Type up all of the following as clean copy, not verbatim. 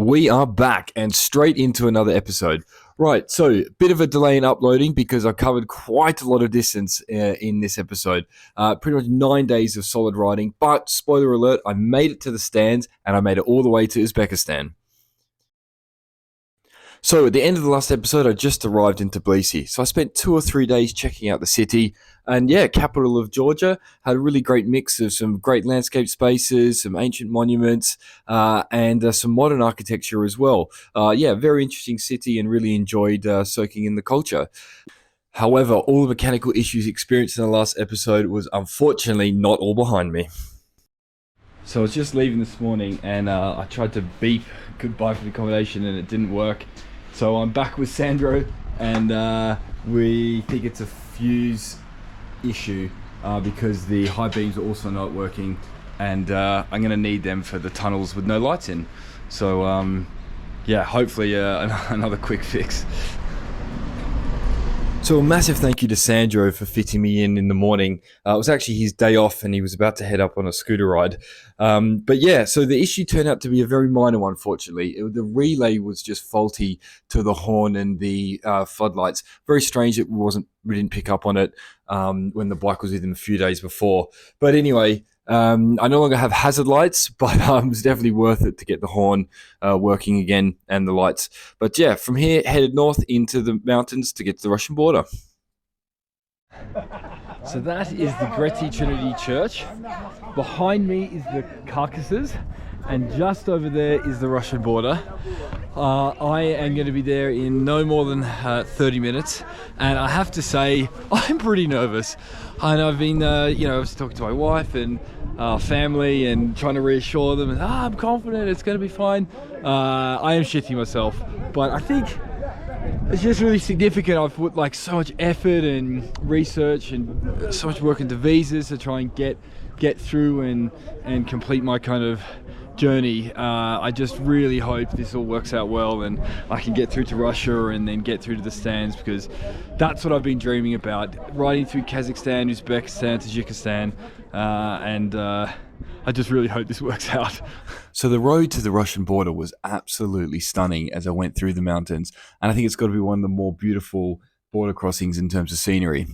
We are back and straight into another episode. Right, so bit of a delay in uploading because I covered quite a lot of distance in this episode. Pretty much 9 days of solid riding, but spoiler alert, I made it to the stands and I made it all the way to Uzbekistan. So at the end of the last episode, I just arrived in Tbilisi. So I spent 2 or 3 days checking out the city. And yeah, capital of Georgia, had a really great mix of some great landscape spaces, some ancient monuments, and some modern architecture as well. Yeah, very interesting city and really enjoyed soaking in the culture. However, all the mechanical issues experienced in the last episode was unfortunately not all behind me. So I was just leaving this morning and I tried to beep goodbye for the accommodation and it didn't work. So I'm back with Sandro and we think it's a fuse issue because the high beams are also not working and I'm going to need them for the tunnels with no lights in. So yeah, hopefully another quick fix. So a massive thank you to Sandro for fitting me in the morning. It was actually his day off and he was about to head up on a scooter ride. But yeah, so the issue turned out to be a very minor one, fortunately. The relay was just faulty to the horn and the floodlights. Very strange that we didn't pick up on it when the bike was with him a few days before. But anyway, I no longer have hazard lights, but it was definitely worth it to get the horn working again and the lights. But yeah, from here, headed north into the mountains to get to the Russian border. So that is the Greti Trinity Church. Behind me is the Caucasus, and just over there is the Russian border. I am going to be there in no more than 30 minutes, and I have to say, I'm pretty nervous. And I've been, I was talking to my wife and family and trying to reassure them, and I'm confident it's going to be fine. I am shitting myself, but I think it's just really significant. I've put like so much effort and research and so much work into visas to try and get through and complete my kind of journey. I just really hope this all works out well and I can get through to Russia and then get through to the stands, because that's what I've been dreaming about, riding through Kazakhstan, Uzbekistan, Tajikistan, and I just really hope this works out. So the road to the Russian border was absolutely stunning as I went through the mountains, and I think it's got to be one of the more beautiful border crossings in terms of scenery.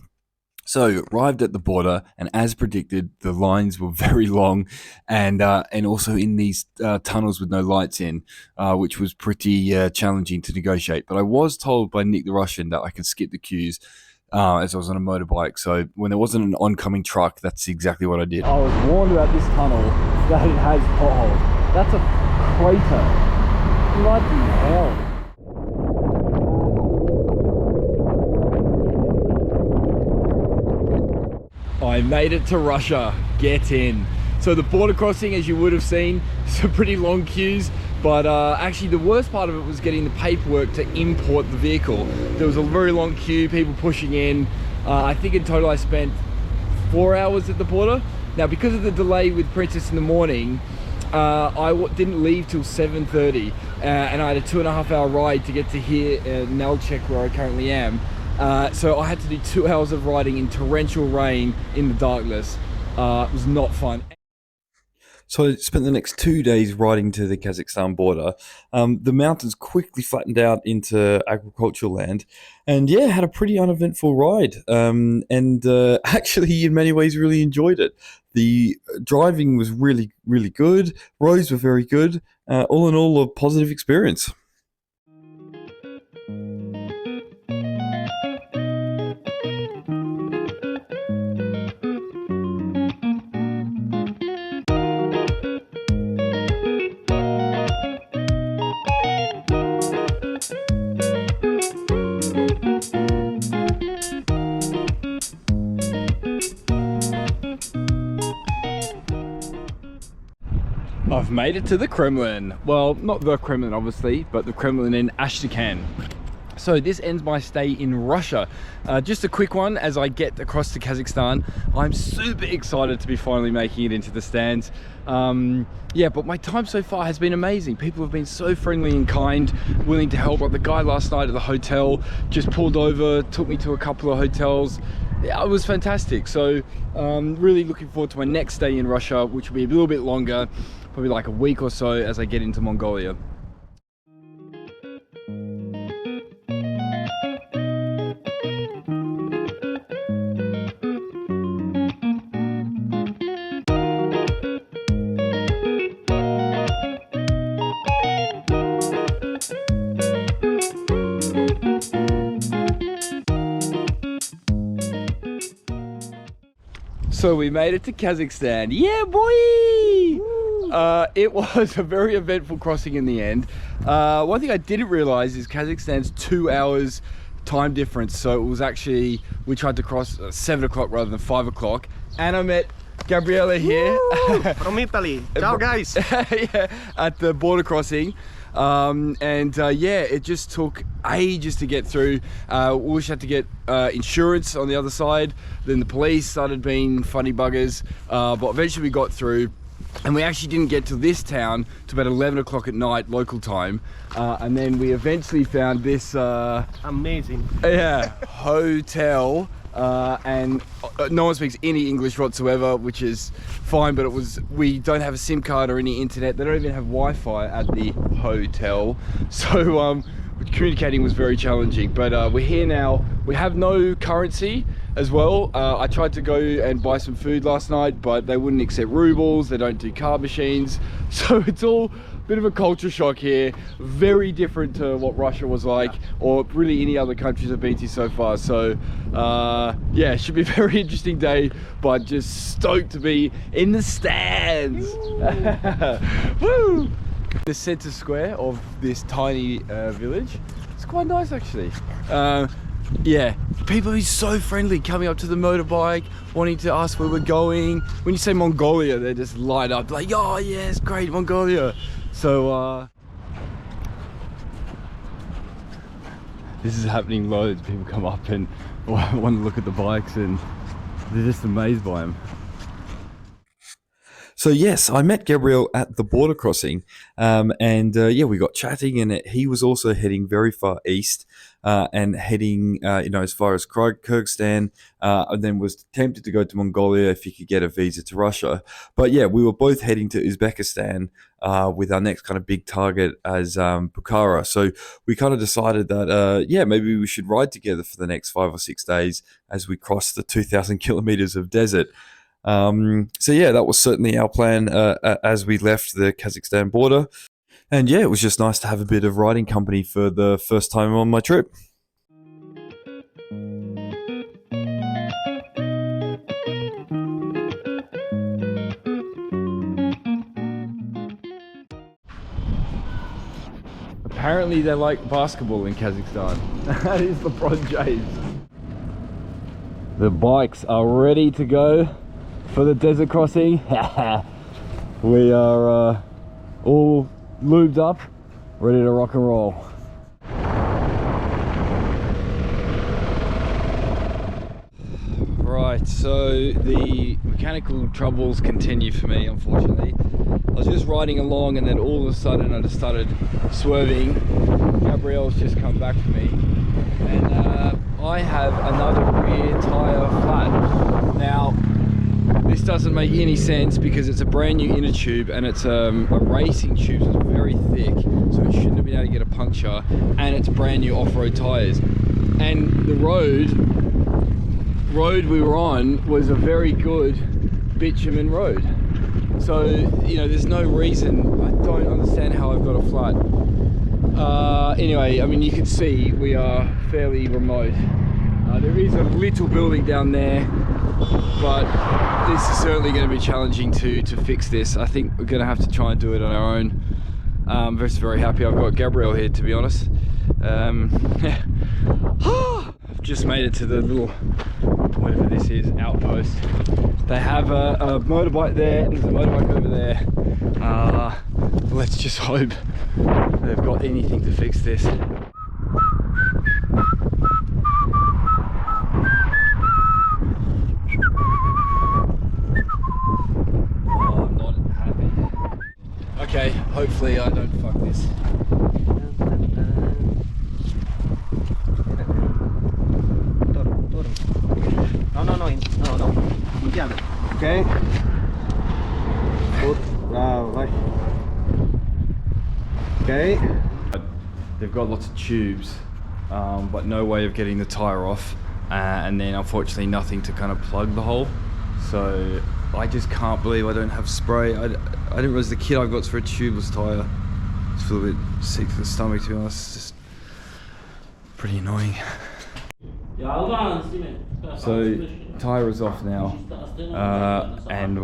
So arrived at the border, and as predicted, the lines were very long, and also in these tunnels with no lights in, which was pretty challenging to negotiate. But I was told by Nick the Russian that I could skip the queues as I was on a motorbike. So when there wasn't an oncoming truck, that's exactly what I did. I was warned about this tunnel that it has potholes. That's a crater. Bloody hell. I made it to Russia. Get in. So the border crossing, as you would have seen, some pretty long queues, but actually the worst part of it was getting the paperwork to import the vehicle. There was a very long queue, people pushing in. I think in total I spent 4 hours at the border. Now, because of the delay with Princess in the morning, I didn't leave till 7:30, and I had a 2.5 hour ride to get to here, Nalchik, where I currently am. So I had to do 2 hours of riding in torrential rain in the darkness. It was not fun. So I spent the next 2 days riding to the Kazakhstan border. The mountains quickly flattened out into agricultural land, and yeah, had a pretty uneventful ride. And actually, in many ways, really enjoyed it. The driving was really, really good. Roads were very good. All in all, a positive experience. I've made it to the Kremlin. Well, not the Kremlin obviously, but the Kremlin in Astrakhan. So this ends my stay in Russia. Just a quick one as I get across to Kazakhstan. I'm super excited to be finally making it into the stands. Yeah, but my time so far has been amazing. People have been so friendly and kind, willing to help. Like the guy last night at the hotel just pulled over, took me to a couple of hotels. Yeah, it was fantastic. So really looking forward to my next stay in Russia, which will be a little bit longer, probably like a week or so as I get into Mongolia. So we made it to Kazakhstan. Yeah, boy! It was a very eventful crossing in the end. One thing I didn't realize is Kazakhstan's 2 hours time difference. So it was actually, we tried to cross 7 o'clock rather than 5 o'clock. And I met Gabriella here. From Italy. Ciao, guys. Yeah, at the border crossing. Yeah, it just took ages to get through. We had to get insurance on the other side. Then the police started being funny buggers, but eventually we got through. And we actually didn't get to this town till about 11 o'clock at night local time, and then we eventually found this amazing hotel, and no one speaks any English whatsoever, which is fine, but we don't have a SIM card or any internet. They don't even have Wi-Fi at the hotel, so communicating was very challenging. But we're here now. We have no currency as well. I tried to go and buy some food last night, but they wouldn't accept rubles. They don't do card machines. So it's all a bit of a culture shock here. Very different to what Russia was like, or really any other countries I've been to so far. So yeah, it should be a very interesting day, but just stoked to be in the stands. Woo! The center square of this tiny village. It's quite nice actually. Yeah, people are so friendly, coming up to the motorbike, wanting to ask where we're going. When you say Mongolia, they just light up like, oh yes, great, Mongolia. So this is happening loads. People come up and want to look at the bikes, and they're just amazed by them. So yes, I met Gabriel at the border crossing, and yeah, we got chatting, and he was also heading very far east, and heading as far as Kyrgyzstan, and then was tempted to go to Mongolia if he could get a visa to Russia. But yeah, we were both heading to Uzbekistan with our next kind of big target as Bukhara. So we kind of decided that yeah, maybe we should ride together for the next 5 or 6 days as we cross the 2,000 kilometers of desert. So yeah, that was certainly our plan as we left the Kazakhstan border. And yeah, it was just nice to have a bit of riding company for the first time on my trip. Apparently they like basketball in Kazakhstan. That is LeBron James. The bikes are ready to go for the desert crossing. We are all lubed up, ready to rock and roll. Right, so the mechanical troubles continue for me, unfortunately. I was just riding along, and then all of a sudden I just started swerving. Gabrielle's just come back for me, and I have another rear tyre flat. Now, this doesn't make any sense because it's a brand new inner tube, and it's a racing tube, so it's very thick, so it shouldn't have been able to get a puncture, and it's brand new off-road tyres. And the road we were on was a very good bitumen road, so there's no reason. I don't understand how I've got a flat. Anyway, I mean, you can see we are fairly remote. There is a little building down there, but this is certainly going to be challenging to fix this. I think we're going to have to try and do it on our own. I'm very happy I've got Gabriel here, to be honest. Yeah. I've just made it to the little, whatever this is, outpost. They have a motorbike there, there's a motorbike over there. Let's just hope they've got anything to fix this. Okay, hopefully I don't fuck this. No. Okay. Okay. They've got lots of tubes, but no way of getting the tyre off, and then unfortunately nothing to kind of plug the hole. So I just can't believe I don't have spray. I didn't realize the kit I've got's for a tubeless tyre. I just feel a bit sick to the stomach, to be honest. It's just pretty annoying. So tyre is off now, and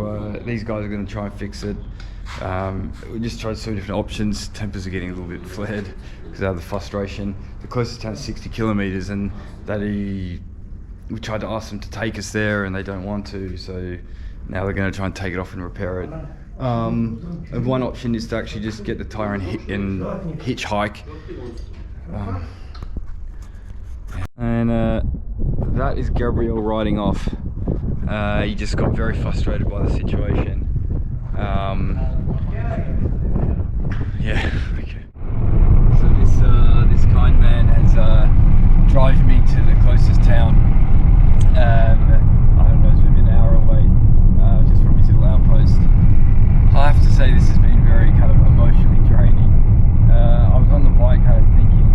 these guys are going to try and fix it. We just tried so many different options. Tempers are getting a little bit flared because of the frustration. The closest town is 60 kilometres, and we tried to ask them to take us there, and they don't want to. So now they're going to try and take it off and repair it. And one option is to actually just get the tyre and hitchhike. That is Gabriel riding off. He just got very frustrated by the situation. Yeah, okay. So this kind man has driven me to the closest town. I don't know, it's maybe an hour away, just from his little outpost. I have to say this has been very kind of emotionally draining. I was on the bike kind of thinking,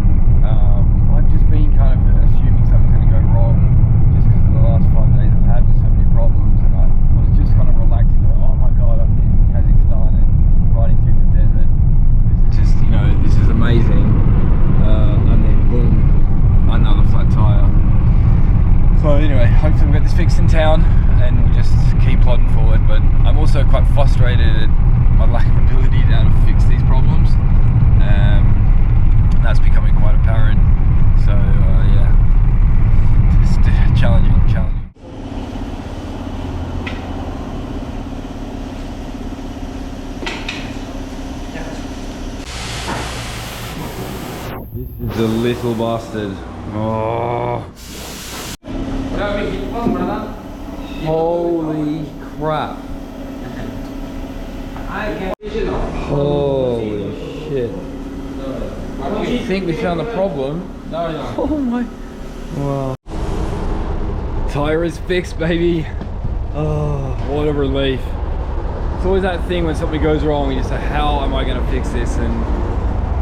I've just been kind of assuming something's going to go wrong just because of the last 5 days I've had with so many problems, and I was just kind of relaxing, going, oh my god, I'm in Kazakhstan and riding through the desert. This is just, this is amazing. And then boom, another flat tyre. So anyway, hopefully we'll get this fixed in town and we'll just keep plodding forward. But I'm also quite frustrated at my lack of ability to fix these problems. That's becoming quite apparent. So yeah, just challenging. This is a little bastard. Oh. Holy crap. Holy shit. You think we found the problem? No. Oh my. Wow. Tire is fixed, baby. Oh, what a relief. It's always that thing when something goes wrong, you just say, how am I going to fix this? And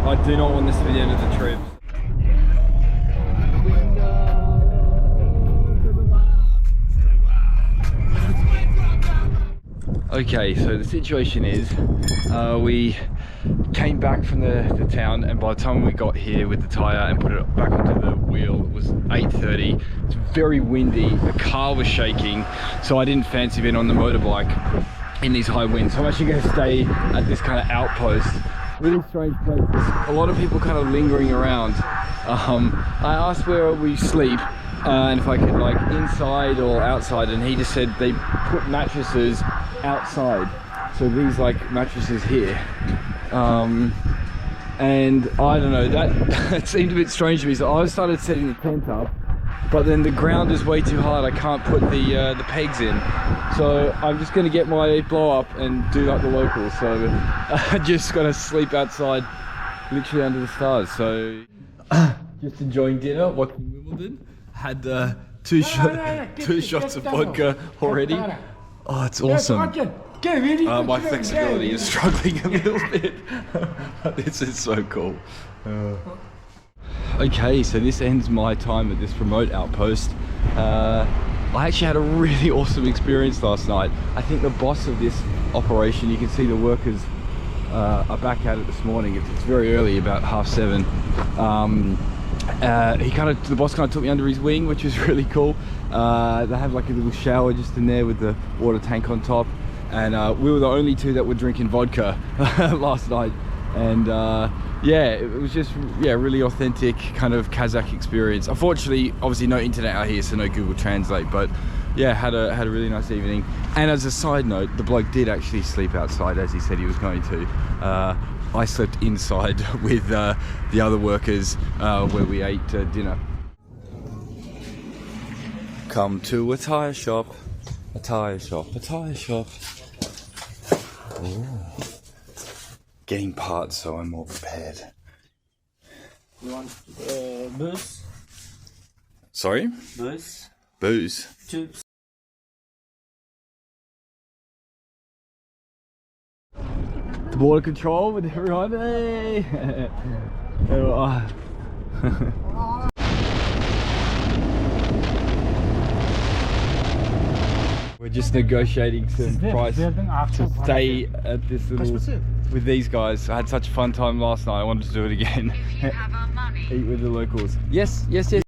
I do not want this to be the end of the trip. Okay, so the situation is, we came back from the town, and by the time we got here with the tyre and put it back onto the wheel, it was 8:30. It's very windy, the car was shaking, so I didn't fancy being on the motorbike in these high winds. So I'm actually going to stay at this kind of outpost. Really strange place. There's a lot of people kind of lingering around. I asked where we sleep and if I could like inside or outside, and he just said they put mattresses outside. So these like mattresses here. And I don't know, that seemed a bit strange to me. So I started setting the tent up, but then the ground is way too hard. I can't put the pegs in. So I'm just gonna get my blow up and do like the locals. So I just gotta sleep outside, literally under the stars. So just enjoying dinner, watching Wimbledon. Had two shots of vodka already. Oh, it's awesome. My flexibility is struggling a little bit. This is so cool. Okay, so this ends my time at this remote outpost. I actually had a really awesome experience last night. I think the boss of this operation, you can see the workers are back at it this morning. It's very early, about 7:30. The boss kind of took me under his wing, which was really cool. They have like a little shower just in there with the water tank on top, and we were the only two that were drinking vodka last night. And yeah, it was just really authentic kind of Kazakh experience. Unfortunately, obviously no internet out here, so no Google Translate, but yeah, had a really nice evening. And as a side note, the bloke did actually sleep outside as he said he was going to. I slept inside with the other workers where we ate dinner. Come to a tyre shop, a tyre shop, a tyre shop. Ooh. Getting parts so I'm more prepared. You want booze? Sorry? Booze? Booze? Tubes? The border control with everyone. Hey! We're just negotiating some price to stay at this little with these guys. I had such a fun time last night. I wanted to do it again. Eat with the locals. Yes. So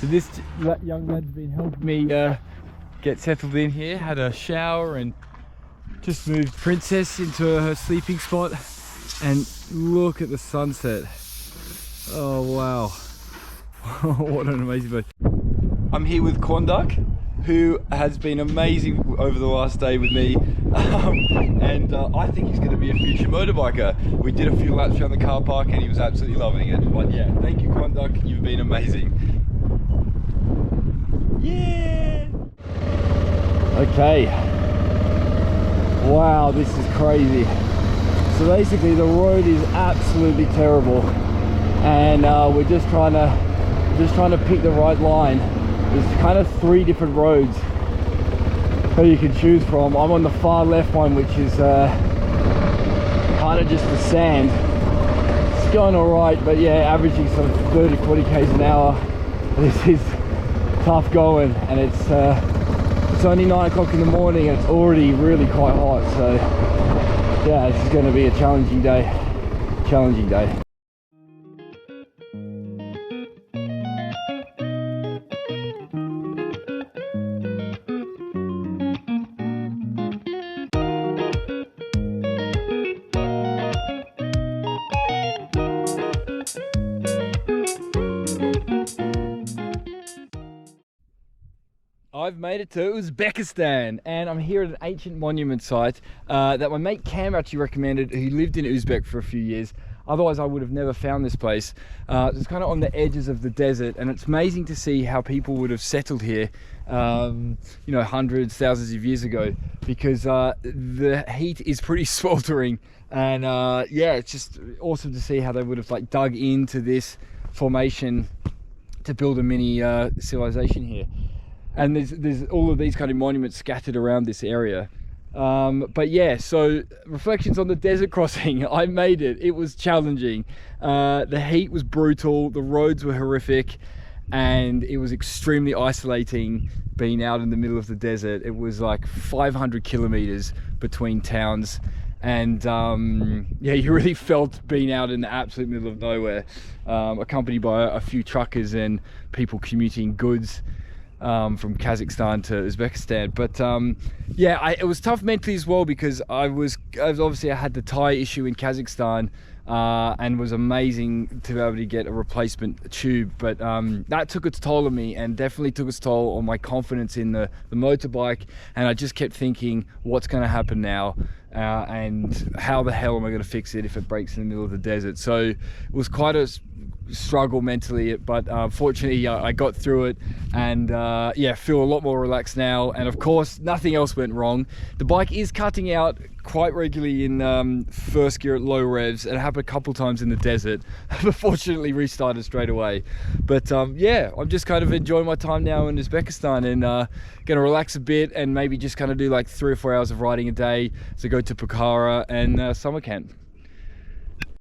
this young man's been helping me get settled in here. Had a shower and just moved Princess into her sleeping spot. And look at the sunset. Oh wow. What an amazing place. I'm here with Kondak, who has been amazing over the last day with me. And I think he's going to be a future motorbiker. We did a few laps around the car park and he was absolutely loving it. But yeah, thank you Kondak, you've been amazing. Yeah! Okay. Wow, this is crazy. So basically the road is absolutely terrible. And we're just trying to pick the right line. There's kind of 3 different roads that you can choose from. I'm on the far left one, which is kind of just the sand. It's going all right, but yeah, averaging some 30-40 k's an hour. This is tough going, and it's only 9 o'clock in the morning and it's already really quite hot. So yeah, this is going to be a challenging day. Challenging day. I've made it to Uzbekistan and I'm here at an ancient monument site that my mate Cam actually recommended, who lived in Uzbek for a few years. Otherwise I would have never found this place. It's kind of on the edges of the desert, and it's amazing to see how people would have settled here you know, hundreds, thousands of years ago, because the heat is pretty sweltering. And yeah, it's just awesome to see how they would have like dug into this formation to build a mini civilization here. And there's all of these kind of monuments scattered around this area. But yeah, so reflections on the desert crossing. I made it. It was challenging. The heat was brutal, the roads were horrific, and it was extremely isolating being out in the middle of the desert. It was like 500 kilometers between towns, and yeah, you really felt being out in the absolute middle of nowhere, accompanied by a few truckers and people commuting goods from Kazakhstan to Uzbekistan. But yeah, it was tough mentally as well, because I had the tire issue in Kazakhstan, and was amazing to be able to get a replacement tube, but that took its toll on me, and definitely took its toll on my confidence in the motorbike. And I just kept thinking, what's going to happen now, and how the hell am I going to fix it if it breaks in the middle of the desert? So it was quite a struggle mentally, but fortunately I got through it, and yeah, feel a lot more relaxed now. And of course nothing else went wrong. The bike is cutting out quite regularly in first gear at low revs. It happened a couple times in the desert, but fortunately restarted straight away. But yeah, I'm just kind of enjoying my time now in Uzbekistan, and gonna relax a bit and maybe just kind of do like 3 or 4 hours of riding a day to go to Pokhara and summer camp.